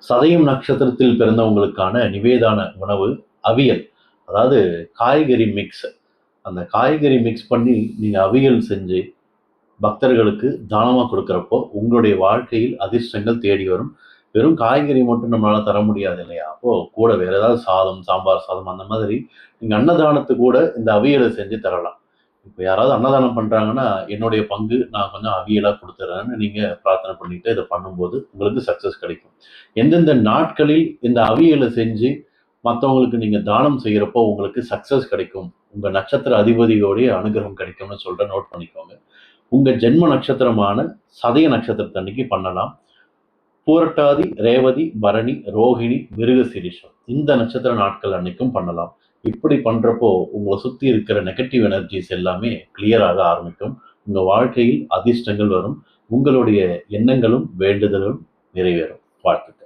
சதயம் நட்சத்திரத்தில் பிறந்தவங்களுக்கான நிவேதான உணவு அவியல். அதாவது காய்கறி மிக்ஸ். அந்த காய்கறி மிக்ஸ் பண்ணி நீங்கள் அவியல் செஞ்சு பக்தர்களுக்கு தானமாக கொடுக்குறப்போ உங்களுடைய வாழ்க்கையில் அதிர்ஷ்டங்கள் தேடி வரும். வெறும் காய்கறி மட்டும் நம்மளால் தர முடியாது இல்லையா? அப்போது கூட வேறு ஏதாவது சாதம், சாம்பார் சாதம் அந்த மாதிரி நீங்கள் அன்னதானத்து கூட இந்த அவியலை செஞ்சு தரலாம். இப்போ யாராவது அன்னதானம் பண்ணுறாங்கன்னா என்னுடைய பங்கு நான் கொஞ்சம் அவியலாக கொடுத்துட்றேன்னு நீங்கள் பிரார்த்தனை பண்ணிட்டு இதை பண்ணும்போது உங்களுக்கு சக்ஸஸ் கிடைக்கும். எந்தெந்த நாட்களில் இந்த அவியலை செஞ்சு மற்றவங்களுக்கு நீங்கள் தானம் செய்கிறப்போ உங்களுக்கு சக்ஸஸ் கிடைக்கும், உங்கள் நட்சத்திர அதிபதியோடைய அனுகிரகம் கிடைக்கும்னு சொல்கிற நோட் பண்ணிக்கோங்க. உங்கள் ஜென்ம நட்சத்திரமான சதய நட்சத்திரத்தன்னைக்கு பண்ணலாம். பூரட்டாதி, ரேவதி, பரணி, ரோஹிணி, மிருகசீரிஷம் இந்த நட்சத்திர நாட்கள் அன்னைக்கும் பண்ணலாம். இப்படி பண்ணுறப்போ உங்களை சுற்றி இருக்கிற நெகட்டிவ் எனர்ஜிஸ் எல்லாமே கிளியராக ஆரம்பிக்கும். உங்கள் வாழ்க்கையில் அதிர்ஷ்டங்கள் வரும். உங்களுடைய எண்ணங்களும் வேண்டுதலும் நிறைவேறும். வாழ்த்துக்கள்.